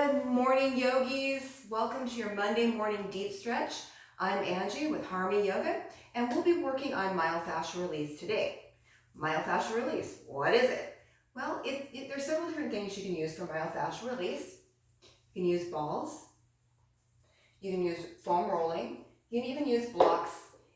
Good morning, yogis. Welcome to your Monday morning deep stretch. I'm Angie with Harmony Yoga, and we'll be working on myofascial release today. Myofascial release, what is it? Well, there's several different things you can use for myofascial release. You can use balls, you can use foam rolling, you can even use blocks.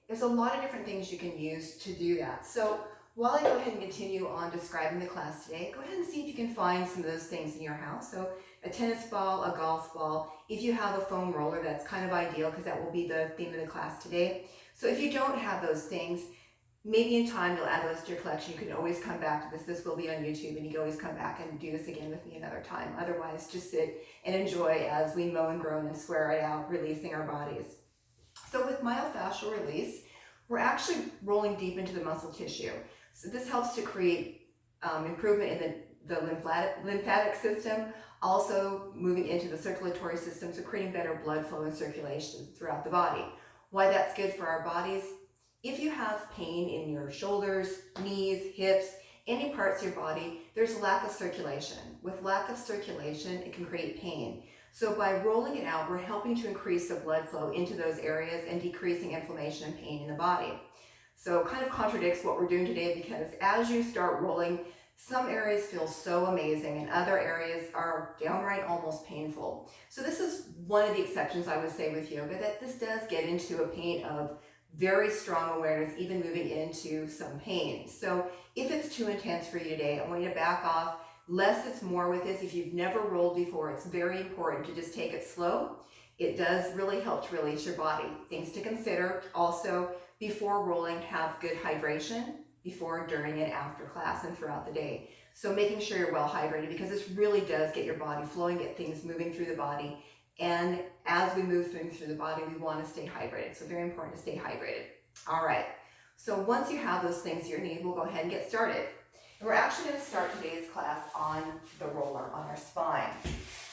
There's a lot of different things you can use to do that. So while I go ahead and continue on describing the class today, go ahead and see if you can find some of those things in your house. So a tennis ball, a golf ball. If you have a foam roller, that's kind of ideal because that will be the theme of the class today. So if you don't have those things, maybe in time you'll add those to your collection. You can always come back to this. This will be on YouTube, and you can always come back and do this again with me another time. Otherwise, just sit and enjoy as we moan and groan and swear it out, releasing our bodies. So with myofascial release, we're actually rolling deep into the muscle tissue. So this helps to create improvement in the lymphatic system, also moving into the circulatory system, so creating better blood flow and circulation throughout the body. Why that's good for our bodies? If you have pain in your shoulders, knees, hips, any parts of your body, there's a lack of circulation. With lack of circulation, it can create pain. So by rolling it out, we're helping to increase the blood flow into those areas and decreasing inflammation and pain in the body. So it kind of contradicts what we're doing today, because as you start rolling, some areas feel so amazing and other areas are downright almost painful. So this is one of the exceptions, I would say, with yoga, that this does get into a pain of very strong awareness, even moving into some pain. So if it's too intense for you today, I want you to back off. Less is more with this. If you've never rolled before, it's very important to just take it slow. It does really help to release your body. Things to consider also: before rolling, have good hydration before, during, and after class and throughout the day. So making sure you're well hydrated, because this really does get your body flowing, get things moving through the body. And as we move through the body, we want to stay hydrated. So very important to stay hydrated. All right. So once you have those things you need, we'll go ahead and get started. And we're actually going to start today's class on the roller, on our spine.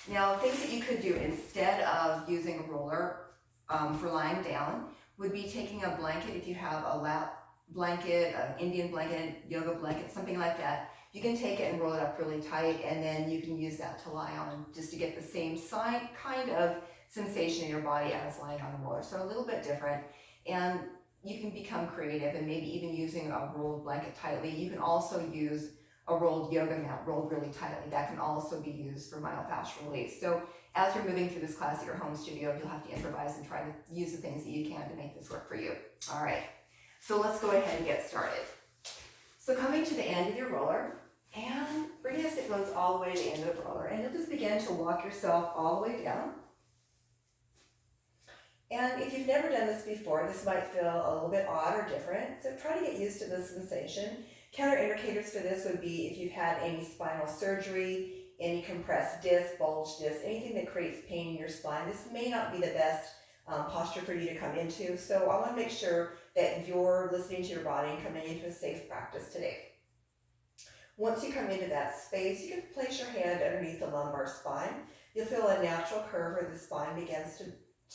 Now, things that you could do instead of using a roller for lying down would be taking a blanket. If you have a lap blanket, an Indian blanket, yoga blanket, something like that, you can take it and roll it up really tight, and then you can use that to lie on, just to get the same kind of sensation in your body as lying on a roller. So a little bit different, and you can become creative, and maybe even using a rolled blanket tightly. You can also use a rolled yoga mat rolled really tightly. That can also be used for myofascial release. So as you're moving through this class at your home studio, you'll have to improvise and try to use the things that you can to make this work for you. All right, so let's go ahead and get started. So coming to the end of your roller, and bring it as it goes all the way to the end of the roller, and you'll just begin to walk yourself all the way down. And if you've never done this before, this might feel a little bit odd or different, so try to get used to this sensation. Counterindicators for this would be if you've had any spinal surgery, any compressed disc, bulged disc, anything that creates pain in your spine. This may not be the best posture for you to come into, so I want to make sure that you're listening to your body and coming into a safe practice today. Once you come into that space, you can place your hand underneath the lumbar spine. You'll feel a natural curve where the spine begins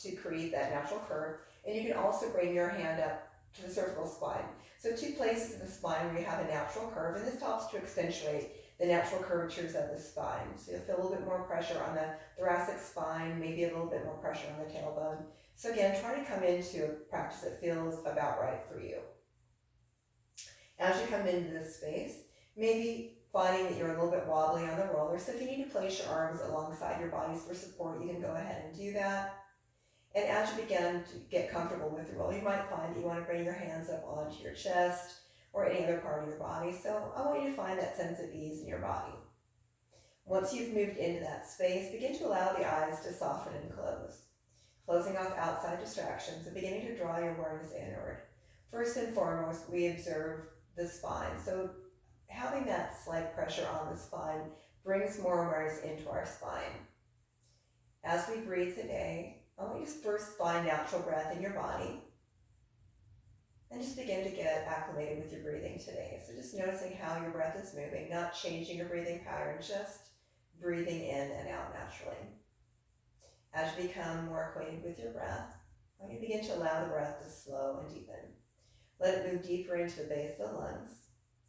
to create that natural curve, and you can also bring your hand up to the cervical spine. So two places in the spine where you have a natural curve, and this helps to accentuate the natural curvatures of the spine. So you'll feel a little bit more pressure on the thoracic spine, maybe a little bit more pressure on the tailbone. So again, try to come into a practice that feels about right for you. As you come into this space, maybe finding that you're a little bit wobbly on the roller, so if you need to place your arms alongside your bodies for support, you can go ahead and do that. And as you begin to get comfortable with the roll, you might find that you want to bring your hands up onto your chest or any other part of your body. So I want you to find that sense of ease in your body. Once you've moved into that space, begin to allow the eyes to soften and close, closing off outside distractions and beginning to draw your awareness inward. First and foremost, we observe the spine. So having that slight pressure on the spine brings more awareness into our spine. As we breathe today, I want you to first find natural breath in your body and just begin to get acclimated with your breathing today. So just noticing how your breath is moving, not changing your breathing pattern, just breathing in and out naturally. As you become more acquainted with your breath, I want you to begin to allow the breath to slow and deepen. Let it move deeper into the base of the lungs,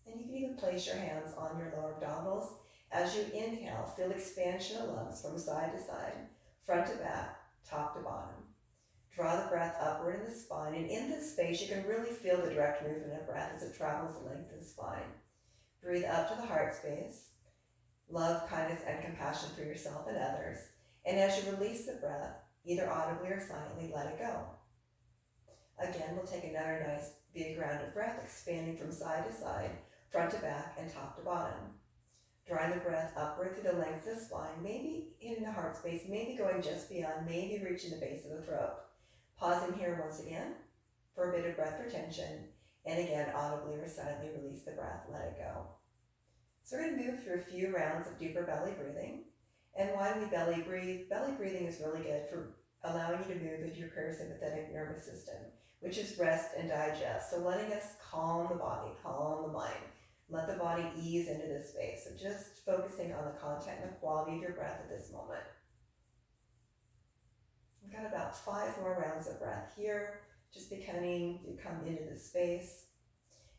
and you can even place your hands on your lower abdominals As you inhale, feel expansion of lungs from side to side, front to back, top to bottom. Draw the breath upward in the spine, and in this space you can really feel the direct movement of breath as it travels the length of the spine. Breathe up to the heart space. Love, kindness, and compassion for yourself and others. And as you release the breath, either audibly or silently, let it go. Again, we'll take another nice big round of breath, expanding from side to side, front to back, and top to bottom. Drawing the breath upward through the length of the spine, maybe hitting the heart space, maybe going just beyond, maybe reaching the base of the throat. Pausing here once again for a bit of breath retention, and again, audibly or silently release the breath, let it go. So we're going to move through a few rounds of deeper belly breathing. And why do we belly breathe? Belly breathing is really good for allowing you to move into your parasympathetic nervous system, which is rest and digest. So letting us calm the body, calm the mind. Let the body ease into this space. So just focusing on the content and the quality of your breath at this moment. We've got about 5 more rounds of breath here, just beginning to come into this space.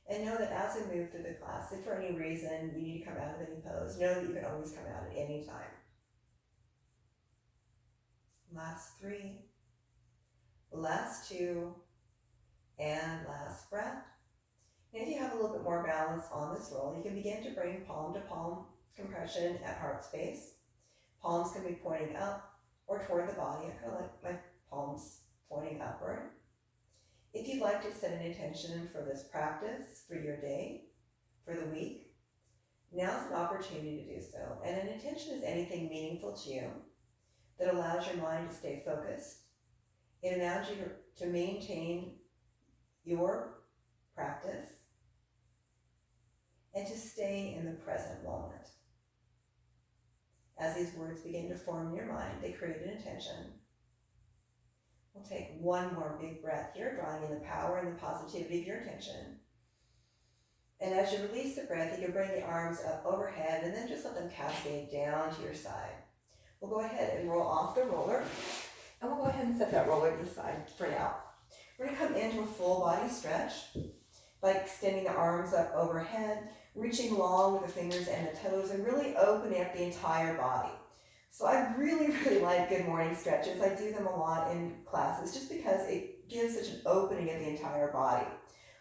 And know that as we move through the class, if for any reason you need to come out of any pose, know that you can always come out at any time. Last 3, last 2, and last breath. And if you have a little bit more balance on this roll, you can begin to bring palm to palm compression at heart space. Palms can be pointing up or toward the body. I kind of like my palms pointing upward. If you'd like to set an intention for this practice, for your day, for the week, now's an opportunity to do so. And an intention is anything meaningful to you that allows your mind to stay focused. It allows you to maintain your practice and to stay in the present moment. As these words begin to form in your mind, they create an intention. We'll take one more big breath here, drawing in the power and the positivity of your intention. And as you release the breath, you can bring the arms up overhead and then just let them cascade down to your side. We'll go ahead and roll off the roller, and we'll go ahead and set that roller to the side for now. We're going to come into a full body stretch by extending the arms up overhead, reaching long with the fingers and the toes, and really opening up the entire body. So I really like good morning stretches. I do them a lot in classes just because it gives such an opening of the entire body.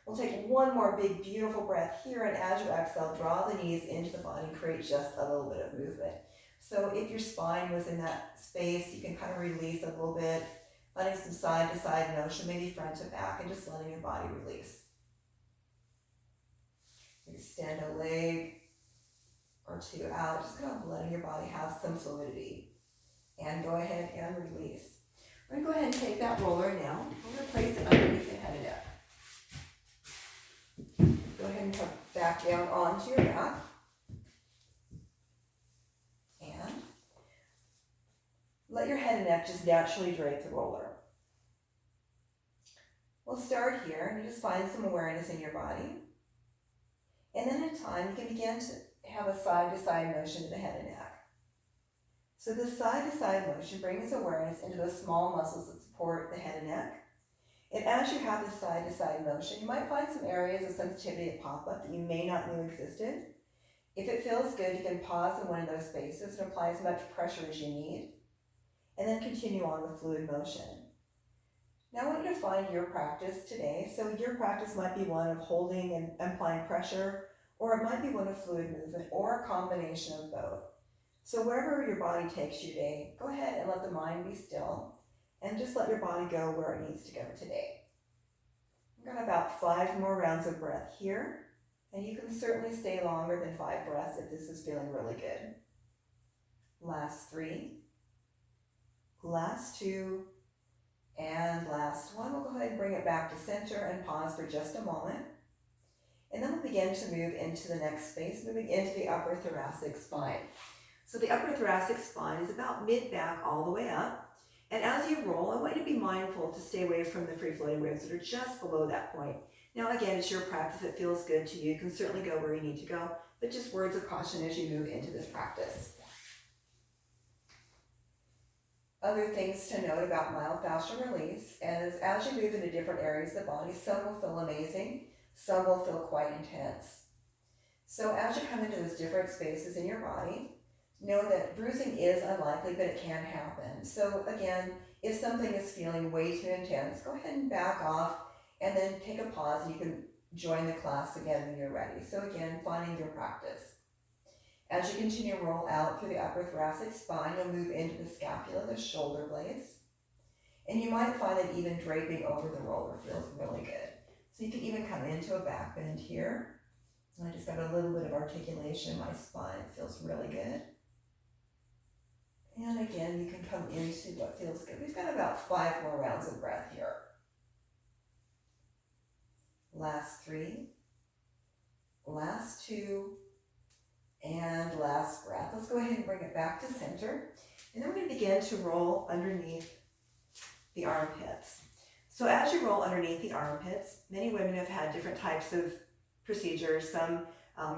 We'll take one more big, beautiful breath here, and as you exhale, draw the knees into the body and create just a little bit of movement. So if your spine was in that space, you can kind of release a little bit, letting some side-to-side motion, maybe front to back, and just letting your body release. Extend a leg or 2 out, just kind of letting your body have some fluidity. And go ahead and release. We're going to go ahead and take that roller now. We're going to place it underneath the head and neck. Go ahead and come back down onto your back. And let your head and neck just naturally drape the roller. We'll start here and you just find some awareness in your body. And then in time, you can begin to have a side-to-side motion to the head and neck. So this side-to-side motion brings awareness into those small muscles that support the head and neck. And as you have this side-to-side motion, you might find some areas of sensitivity that pop up that you may not know existed. If it feels good, you can pause in one of those spaces and apply as much pressure as you need, and then continue on with fluid motion. Now I want you to find your practice today. So your practice might be one of holding and applying pressure, or it might be one of fluid movement, or a combination of both. So wherever your body takes you today, go ahead and let the mind be still, and just let your body go where it needs to go today. We've got about 5 more rounds of breath here, and you can certainly stay longer than 5 breaths if this is feeling really good. Last 3, last 2, and last 1. We'll go ahead and bring it back to center and pause for just a moment. And then we'll begin to move into the next space, moving into the upper thoracic spine. So the upper thoracic spine is about mid-back all the way up. And as you roll, I want you to be mindful to stay away from the free-floating ribs that are just below that point. Now again, it's your practice. If it feels good to you, you can certainly go where you need to go, but just words of caution as you move into this practice. Other things to note about myofascial release is as you move into different areas of the body, some will feel amazing, some will feel quite intense. So as you come into those different spaces in your body, know that bruising is unlikely, but it can happen. So again, if something is feeling way too intense, go ahead and back off and then take a pause, and you can join the class again when you're ready. So again, finding your practice. As you continue to roll out through the upper thoracic spine, you'll move into the scapula, the shoulder blades. And you might find that even draping over the roller feels really good. So you can even come into a back bend here. And I just got a little bit of articulation in my spine. It feels really good. And again, you can come into what feels good. We've got about 5 more rounds of breath here. Last 3, last 2, and last breath. Let's go ahead and bring it back to center. And then we're going to begin to roll underneath the armpits. So as you roll underneath the armpits, many women have had different types of procedures, some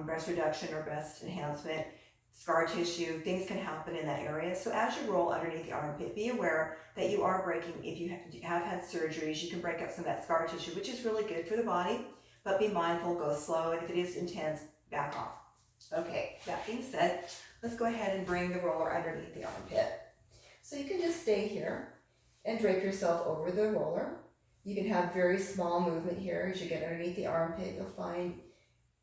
breast reduction or breast enhancement, scar tissue, things can happen in that area. So as you roll underneath the armpit, be aware that you are breaking, if you have had surgeries, you can break up some of that scar tissue, which is really good for the body, but be mindful, go slow, and if it is intense, back off. Okay, that being said, let's go ahead and bring the roller underneath the armpit. So you can just stay here and drape yourself over the roller. You can have very small movement here. As you get underneath the armpit, you'll find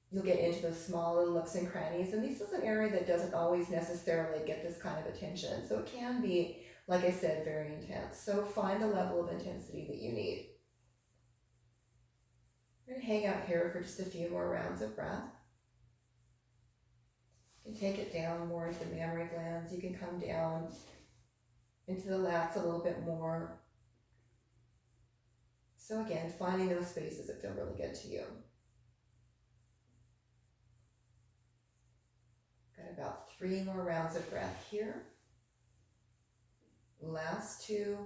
you'll get into those small little nooks and crannies. And this is an area that doesn't always necessarily get this kind of attention. So it can be, like I said, very intense. So find the level of intensity that you need. We're going to hang out here for just a few more rounds of breath. You can take it down more into the mammary glands. You can come down into the lats a little bit more. So again, finding those spaces that feel really good to you. Got about 3 more rounds of breath here. Last 2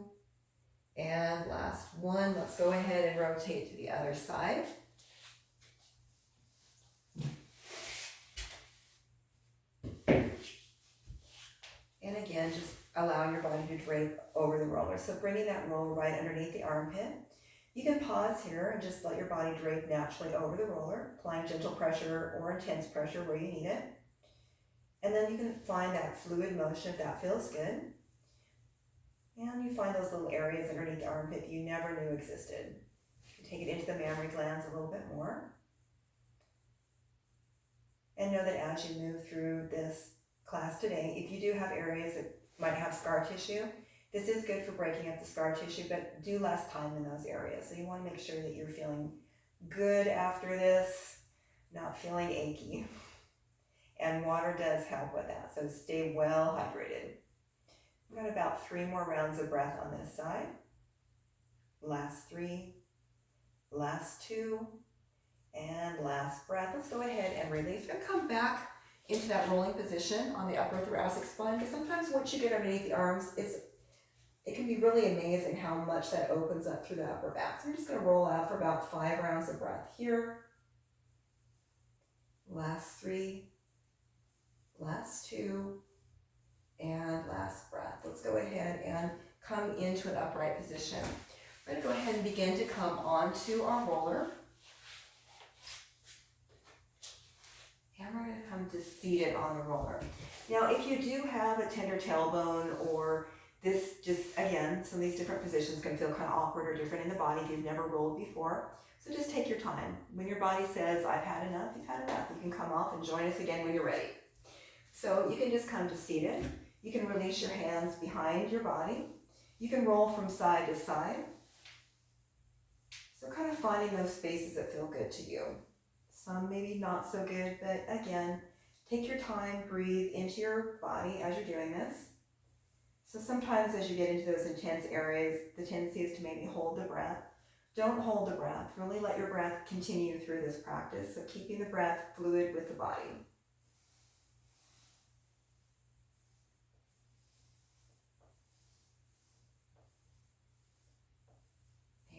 and last 1. Let's go ahead and rotate to the other side. And again, just allowing your body to drape over the roller. So bringing that roller right underneath the armpit. You can pause here and just let your body drape naturally over the roller, applying gentle pressure or intense pressure where you need it. And then you can find that fluid motion if that feels good. And you find those little areas underneath the armpit that you never knew existed. You can take it into the mammary glands a little bit more. And know that as you move through this class today, if you do have areas that might have scar tissue, this is good for breaking up the scar tissue, but do less time in those areas. So you want to make sure that you're feeling good after this, not feeling achy. And water does help with that, so stay well hydrated. We've got about 3 more rounds of breath on this side. Last 3, last 2, and last breath. Let's go ahead and release. We're going to come back into that rolling position on the upper thoracic spine, because sometimes once you get underneath the arms, it can be really amazing how much that opens up through the upper back. So we're just going to roll out for about 5 rounds of breath here. Last 3, last 2, and last breath. Let's go ahead and come into an upright position. We're going to go ahead and begin to come onto our roller. And we're going to come to seated on the roller. Now, if you do have a tender tailbone, or this just, again, some of these different positions can feel kind of awkward or different in the body if you've never rolled before. So just take your time. When your body says, I've had enough, you've had enough. You can come off and join us again when you're ready. So you can just come to seated. You can release your hands behind your body. You can roll from side to side. So kind of finding those spaces that feel good to you. Some maybe not so good, but again, take your time, breathe into your body as you're doing this. So sometimes as you get into those intense areas, the tendency is to maybe hold the breath. Don't hold the breath. Really let your breath continue through this practice. So keeping the breath fluid with the body.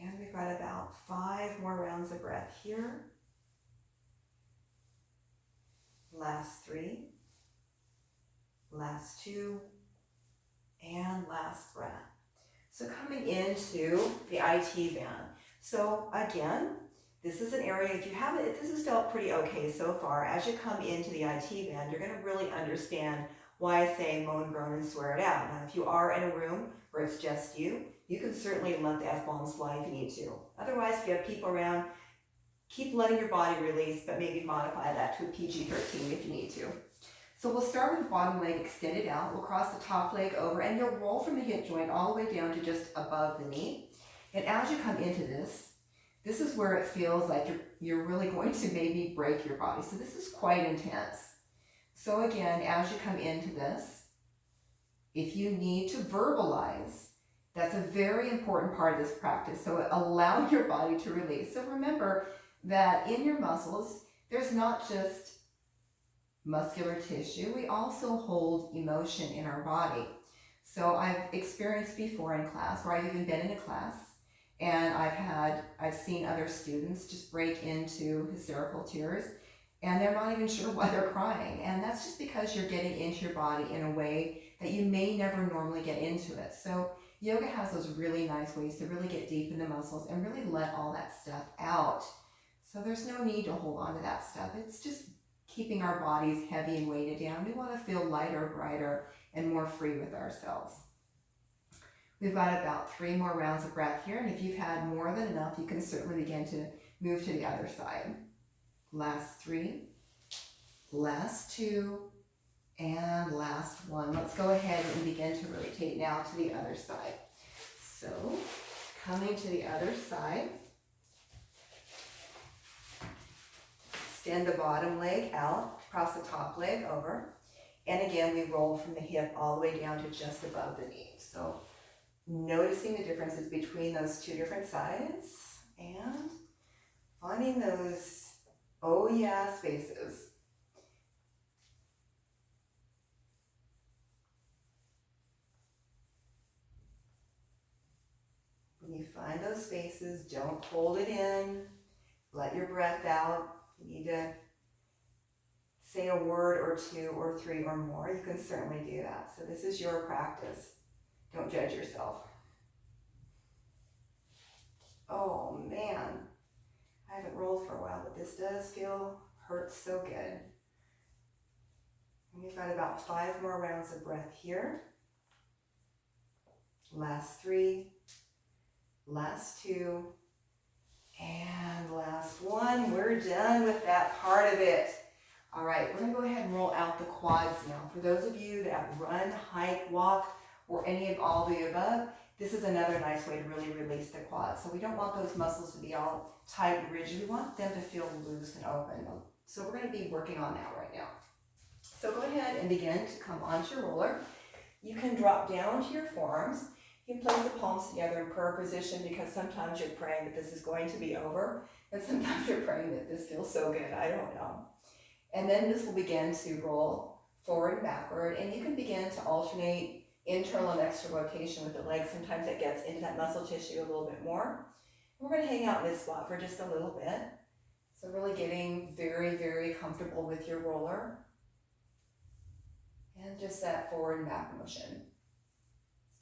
And we've got about 5 more rounds of breath here. Last 3, last 2, and last breath. So coming into the IT band. So again, This is an area, if this has felt pretty okay so far, as you come into the IT band, you're gonna really understand why I say moan, groan, and swear it out. Now, if you are in a room where it's just you can certainly let the F-bombs fly if you need to. Otherwise, if you have people around, keep letting your body release, but maybe modify that to a PG-13 if you need to. So we'll start with the bottom leg extended out. We'll cross the top leg over, and you'll roll from the hip joint all the way down to just above the knee. And as you come into this is where it feels like you're really going to maybe break your body. So this is quite intense. So again, as you come into this, if you need to verbalize, that's a very important part of this practice. So allow your body to release. So remember that in your muscles, there's not just muscular tissue, we also hold emotion in our body. So I've experienced before in class, or I've even been in a class, and I've seen other students just break into hysterical tears, and they're not even sure why they're crying. And that's just because you're getting into your body in a way that you may never normally get into it. So yoga has those really nice ways to really get deep in the muscles and really let all that stuff out. So there's no need to hold on to that stuff. It's just keeping our bodies heavy and weighted down. We want to feel lighter, brighter, and more free with ourselves. We've got about 3 more rounds of breath here, and if you've had more than enough, you can certainly begin to move to the other side. Last 3, last 2, and last 1. Let's go ahead and begin to rotate now to the other side. So, coming to the other side, extend the bottom leg out, cross the top leg over, and again we roll from the hip all the way down to just above the knee. So noticing the differences between those 2 different sides and finding those oh yeah spaces. When you find those spaces, don't hold it in, let your breath out. If you need to say a word or 2 or 3 or more, you can certainly do that. So this is your practice. Don't judge yourself. Oh man, I haven't rolled for a while, but this does hurts so good. And we've got about 5 more rounds of breath here. Last 3, last 2, and last 1. We're done with that part of it. All right, we're gonna go ahead and roll out the quads now. For those of you that run, hike, walk, or any of all the above, this is another nice way to really release the quads. So we don't want those muscles to be all tight and rigid. We want them to feel loose and open. So we're gonna be working on that right now. So go ahead and begin to come onto your roller. You can drop down to your forearms. You can place the palms together in prayer position, because sometimes you're praying that this is going to be over, and sometimes you're praying that this feels so good, I don't know. And then this will begin to roll forward and backward, and you can begin to alternate internal and external rotation with the legs. Sometimes it gets into that muscle tissue a little bit more. We're going to hang out in this spot for just a little bit. So really getting very, very comfortable with your roller. And just that forward and back motion.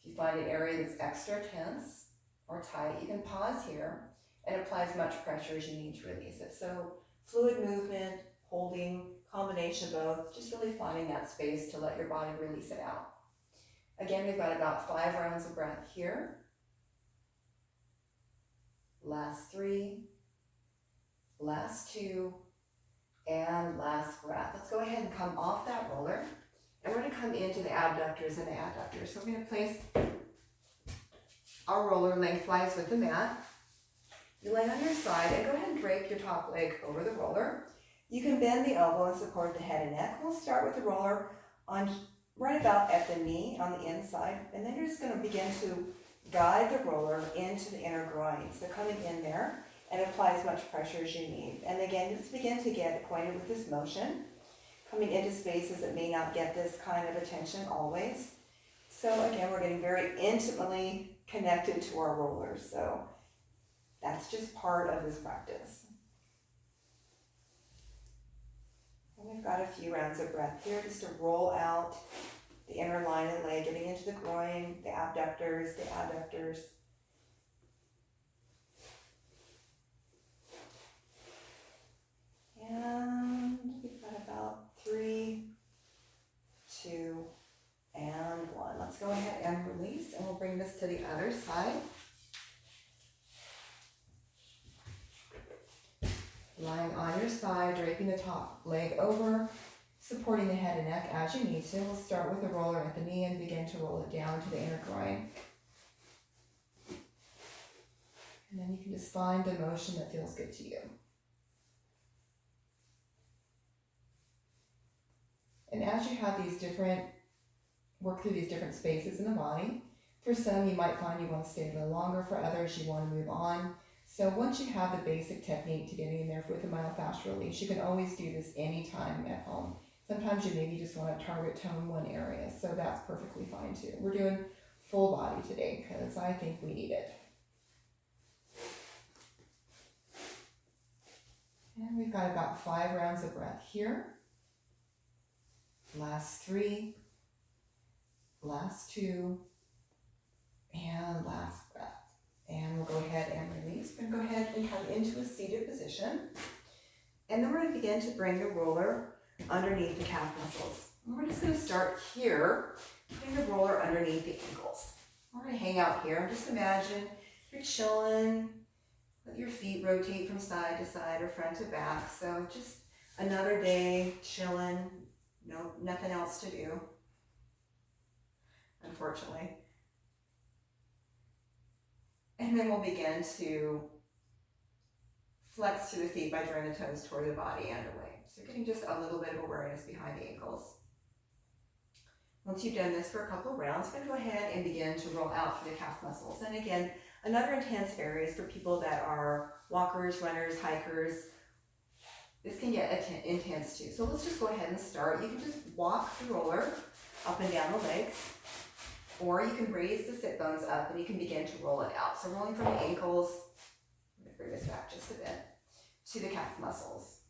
If you find an area that's extra tense or tight, you can pause here and apply as much pressure as you need to release it. So fluid movement, holding, combination of both, just really finding that space to let your body release it out. Again, we've got about 5 rounds of breath here. Last 3, last 2, and last breath. Let's go ahead and come off that roller, and we're going to come into the abductors and the adductors. So we're going to place our roller lengthwise with the mat. You lay on your side and go ahead and drape your top leg over the roller. You can bend the elbow and support the head and neck. We'll start with the roller on right about at the knee on the inside, and then you're just going to begin to guide the roller into the inner groin. So coming in there and apply as much pressure as you need. And again, just begin to get acquainted with this motion, coming into spaces that may not get this kind of attention always. So again, we're getting very intimately connected to our rollers. So that's just part of this practice. And we've got a few rounds of breath here just to roll out the inner line of the leg, getting into the groin, the abductors, this to the other side. Lying on your side, draping the top leg over, supporting the head and neck as you need to. We'll start with the roller at the knee and begin to roll it down to the inner groin. And then you can just find the motion that feels good to you. And as you have these work through these different spaces in the body, for some you might find you want to stay a little longer, for others you want to move on. So once you have the basic technique to getting in there with the myofascial release, you can always do this anytime at home. Sometimes you maybe just want to target tone one area, so that's perfectly fine too. We're doing full body today because I think we need it. And we've got about 5 rounds of breath here. Last 3, last 2, and last breath. And we'll go ahead and release. We're going to go ahead and come into a seated position. And then we're going to begin to bring the roller underneath the calf muscles. And we're just going to start here, putting the roller underneath the ankles. We're going to hang out here. Just imagine you're chilling. Let your feet rotate from side to side or front to back. So just another day chilling. No, nothing else to do, unfortunately. And then we'll begin to flex through the feet by drawing the toes toward the body and away. So you're getting just a little bit of awareness behind the ankles. Once you've done this for a couple of rounds, I'm going to go ahead and begin to roll out through the calf muscles. And again, another intense area is for people that are walkers, runners, hikers. This can get intense too. So let's just go ahead and start. You can just walk the roller up and down the legs, or you can raise the sit bones up and you can begin to roll it out. So rolling from the ankles, I'm going to bring this back just a bit, to the calf muscles.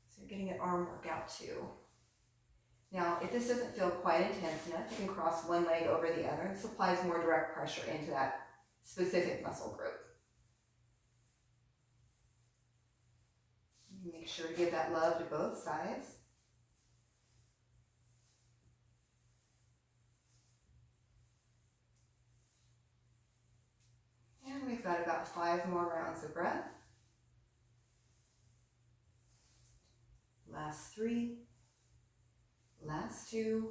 So you're getting an arm workout too. Now, if this doesn't feel quite intense enough, you can cross one leg over the other. This applies more direct pressure into that specific muscle group. Make sure to give that love to both sides. And we've got about 5 more rounds of breath. Last 3, last 2,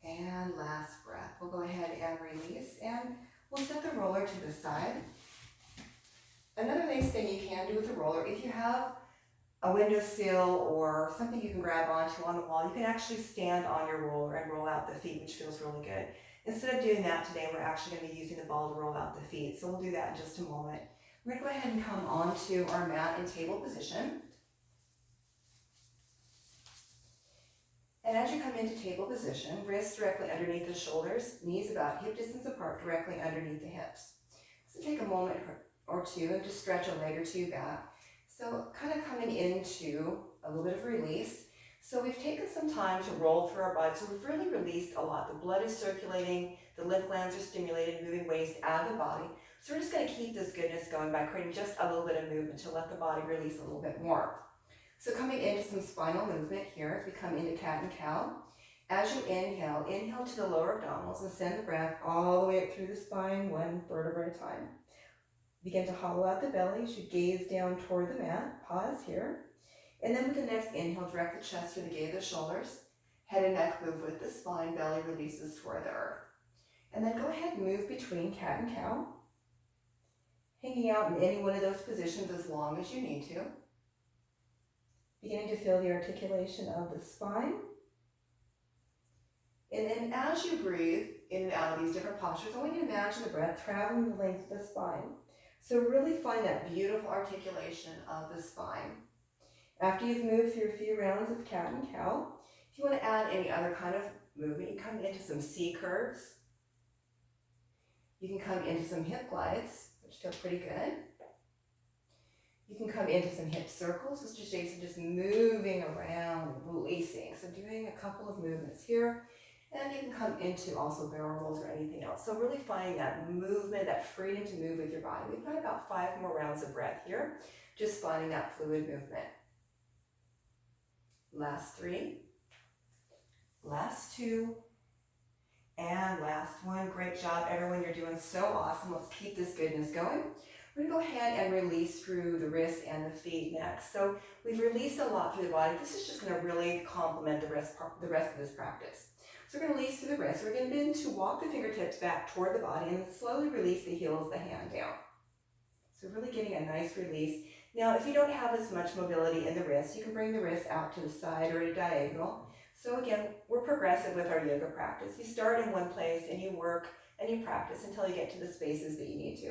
and last breath. We'll go ahead and release, and we'll set the roller to the side. Another nice thing you can do with the roller, if you have a windowsill or something you can grab onto on the wall, you can actually stand on your roller and roll out the feet, which feels really good. Instead of doing that today, we're actually going to be using the ball to roll out the feet. So we'll do that in just a moment. We're going to go ahead and come onto our mat in table position. And as you come into table position, wrists directly underneath the shoulders, knees about hip distance apart, directly underneath the hips. So take a moment or two and just stretch a leg or two back. So kind of coming into a little bit of release. So we've taken some time to roll through our body. So we've really released a lot. The blood is circulating, the lymph glands are stimulated, moving waste out of the body. So we're just going to keep this goodness going by creating just a little bit of movement to let the body release a little bit more. So coming into some spinal movement here as we come into cat and cow. As you inhale, inhale to the lower abdominals and send the breath all the way up through the spine, 1 vertebra at a time. Begin to hollow out the belly as you gaze down toward the mat. Pause here. And then with the next inhale, direct the chest to the gate of the shoulders. Head and neck move with the spine. Belly releases toward the earth. And then go ahead and move between cat and cow. Hanging out in any one of those positions as long as you need to. Beginning to feel the articulation of the spine. And then as you breathe in and out of these different postures, I want you to imagine the breath traveling the length of the spine. So really find that beautiful articulation of the spine. After you've moved through a few rounds of cat and cow, if you want to add any other kind of movement, you come into some C curves. You can come into some hip glides, which feel pretty good. You can come into some hip circles, which is just moving around, releasing. So doing a couple of movements here. And you can come into also barrel rolls or anything else. So really finding that movement, that freedom to move with your body. We've got about 5 more rounds of breath here, just finding that fluid movement. Last 3, last 2, And last one. Great job, everyone. You're doing so awesome. Let's keep this goodness going. We're gonna go ahead and release through the wrists and the feet next. So we've released a lot through the body. This is just gonna really complement the rest of this practice. So we're gonna release through the wrists. We're gonna begin to walk the fingertips back toward the body and slowly release the heels of the hand down. So really getting a nice release. Now, if you don't have as much mobility in the wrist, you can bring the wrist out to the side or at a diagonal. So again, we're progressive with our yoga practice. You start in one place and you work and you practice until you get to the spaces that you need to.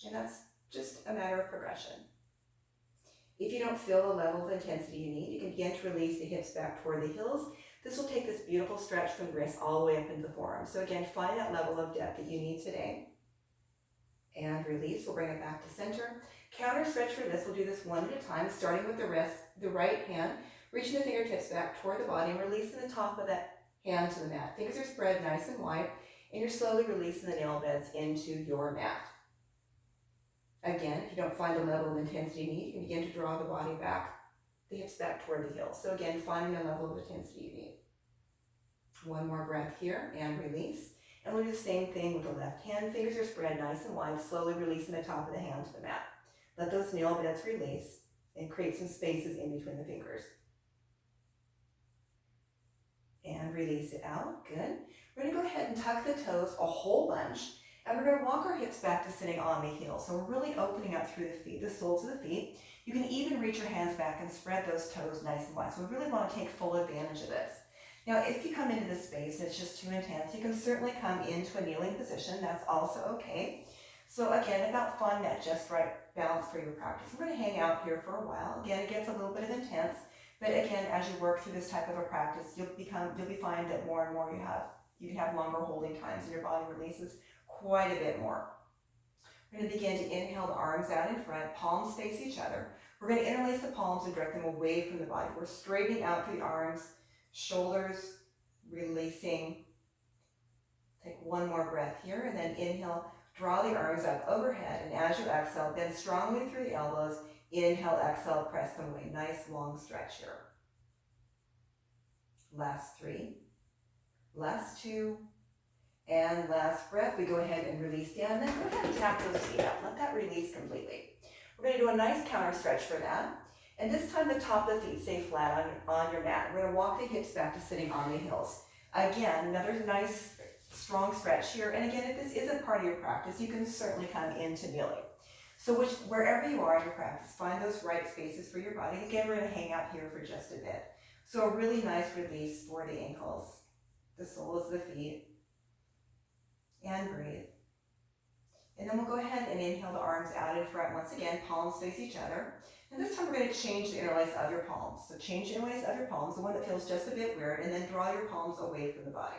And that's just a matter of progression. If you don't feel the level of intensity you need, you can begin to release the hips back toward the heels. This will take this beautiful stretch from the wrist all the way up into the forearm. So again, find that level of depth that you need today. And release, we'll bring it back to center. Counter stretch for this, we'll do this one at a time, starting with the right hand, reaching the fingertips back toward the body and releasing the top of that hand to the mat. Fingers are spread nice and wide, and you're slowly releasing the nail beds into your mat. Again, if you don't find the level of intensity you need, you can begin to draw the body back, the hips back toward the heels. So again, finding the level of intensity you need. One more breath here and release. And we'll do the same thing with the left hand. Fingers are spread nice and wide, slowly releasing the top of the hand to the mat. Let those nail beds release and create some spaces in between the fingers. And release it out, good. We're gonna go ahead and tuck the toes a whole bunch, and we're gonna walk our hips back to sitting on the heels. So we're really opening up through the feet, the soles of the feet. You can even reach your hands back and spread those toes nice and wide. So we really wanna take full advantage of this. Now, if you come into this space and it's just too intense, you can certainly come into a kneeling position. That's also okay. So again, about finding that just right balance for your practice. We're going to hang out here for a while. Again, it gets a little bit of intense, but again, as you work through this type of a practice, you'll be finding that more and more you can have longer holding times and your body releases quite a bit more. We're going to begin to inhale the arms out in front, palms face each other. We're going to interlace the palms and direct them away from the body. We're straightening out through the arms, shoulders releasing. Take one more breath here and then inhale, draw the arms up overhead, and as you exhale, bend strongly through the elbows. Inhale, exhale, press them away. Nice long stretch here. Last 3, last 2, and last breath. We go ahead and release down, then go ahead and tap those feet up. Let that release completely. We're going to do a nice counter stretch for that. And this time the top of the feet stay flat on your mat. We're going to walk the hips back to sitting on the heels. Again, another nice strong stretch here. And again, if this isn't part of your practice, you can certainly come into kneeling. So wherever you are in your practice, find those right spaces for your body. Again, we're going to hang out here for just a bit. So a really nice release for the ankles, the soles of the feet, and breathe. And then we'll go ahead and inhale the arms out in front once again, palms face each other. And this time we're going to change the interlace of your palms. So change the interlace of your palms, the one that feels just a bit weird, and then draw your palms away from the body.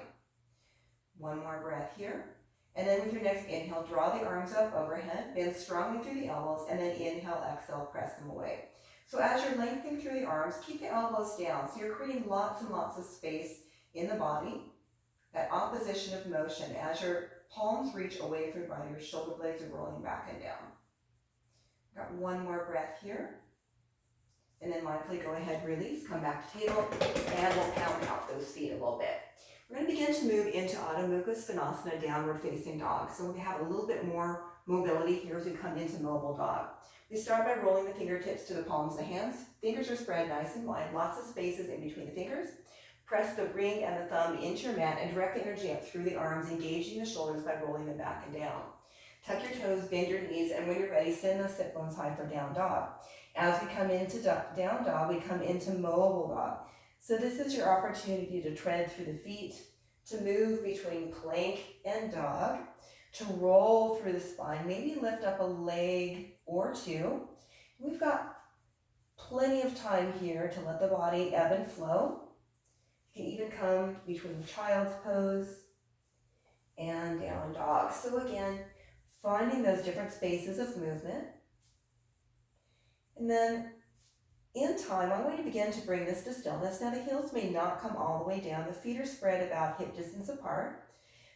One more breath here. And then with your next inhale, draw the arms up overhead, bend strongly through the elbows, and then inhale, exhale, press them away. So as you're lengthening through the arms, keep the elbows down. So you're creating lots and lots of space in the body. That opposition of motion as your palms reach away from your body, your shoulder blades are rolling back and down. Got one more breath here. And then mindfully go ahead, release, come back to table, and we'll pound out those feet a little bit. We're going to begin to move into Adho Mukha Svanasana, downward facing dog. So we have a little bit more mobility here as we come into mobile dog. We start by rolling the fingertips to the palms of the hands. Fingers are spread nice and wide, lots of spaces in between the fingers. Press the ring and the thumb into your mat and direct the energy up through the arms, engaging the shoulders by rolling them back and down. Tuck your toes, bend your knees, and when you're ready, send those sit bones high for down dog. As we come into down dog, we come into mobile dog. So this is your opportunity to tread through the feet, to move between plank and dog, to roll through the spine, maybe lift up a leg or two. We've got plenty of time here to let the body ebb and flow. You can even come between child's pose and down dog. So again, finding those different spaces of movement. And then in time, I'm going to begin to bring this to stillness. Now the heels may not come all the way down. The feet are spread about hip distance apart.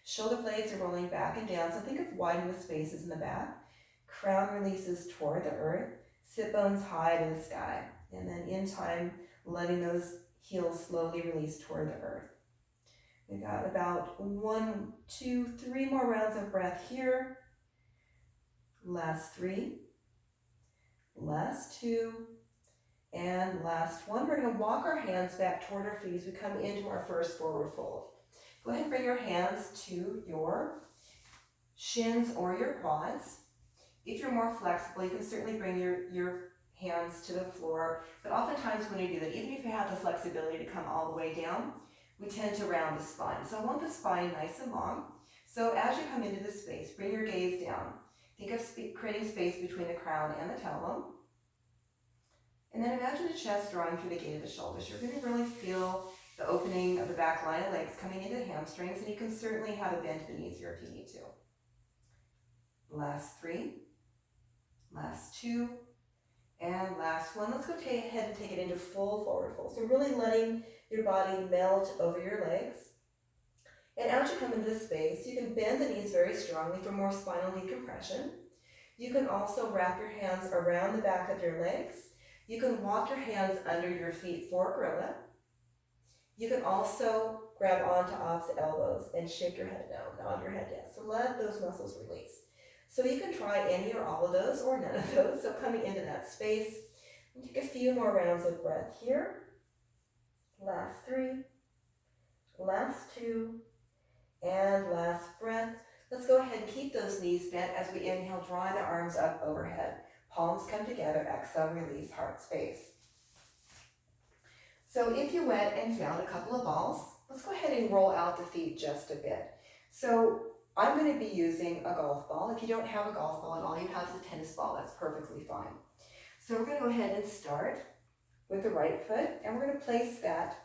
Shoulder blades are rolling back and down. So think of widening the spaces in the back. Crown releases toward the earth. Sit bones high to the sky. And then in time, letting those heels slowly release toward the earth. We got about 1, 2, 3 more rounds of breath here. Last 3, last 2, and last 1. We're going to walk our hands back toward our feet as we come into our first forward fold. Go ahead and bring your hands to your shins or your quads. If you're more flexible, you can certainly bring your hands to the floor, but oftentimes when you do that, even if you have the flexibility to come all the way down, we tend to round the spine. So I want the spine nice and long. So as you come into this space, bring your gaze down. Think of creating space between the crown and the tailbone. And then imagine the chest drawing through the gate of the shoulders. You're going to really feel the opening of the back line of legs coming into the hamstrings, and you can certainly have a bend to the knees here if you need to. Last 3, last 2, and last 1. Let's go ahead and take it into full forward fold. So really letting your body melt over your legs. And as you come into this space, you can bend the knees very strongly for more spinal decompression. You can also wrap your hands around the back of your legs. You can walk your hands under your feet for gorilla. You can also grab onto opposite elbows and shake your head down, nod your head down. So let those muscles release. So you can try any or all of those or none of those. So coming into that space, and take a few more rounds of breath here. Last 3, last 2, and last breath. Let's go ahead and keep those knees bent as we inhale, drawing the arms up overhead. Palms come together, exhale, release, heart space. So if you went and found a couple of balls, let's go ahead and roll out the feet just a bit. So I'm going to be using a golf ball. If you don't have a golf ball at all, you have the tennis ball, that's perfectly fine. So we're going to go ahead and start with the right foot, and we're going to place that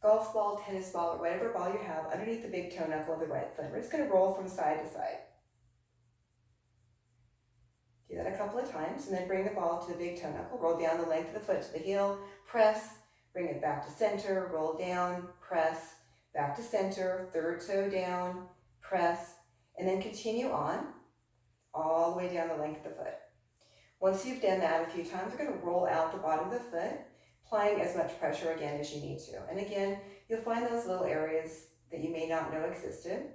golf ball, tennis ball, or whatever ball you have underneath the big toe knuckle of the right foot. We're just going to roll from side to side. Do that a couple of times, and then bring the ball to the big toe knuckle, roll down the length of the foot to the heel, press, bring it back to center, roll down, press, back to center, third toe down, press, and then continue on all the way down the length of the foot. Once you've done that a few times, we're going to roll out the bottom of the foot, applying as much pressure again as you need to. And again, you'll find those little areas that you may not know existed.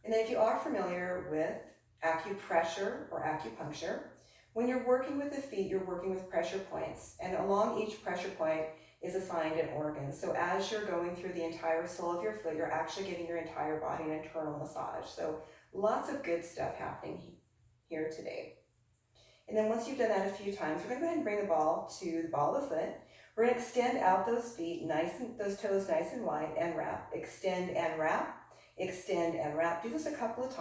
And then if you are familiar with acupressure or acupuncture, when you're working with the feet, you're working with pressure points, and along each pressure point is assigned an organ. So as you're going through the entire sole of your foot, you're actually giving your entire body an internal massage. So lots of good stuff happening here today. And then once you've done that a few times, we're going to go ahead and bring the ball to the ball of the foot. We're going to extend out those feet, those toes nice and wide, and wrap. Extend and wrap, extend and wrap. Do this a couple of times.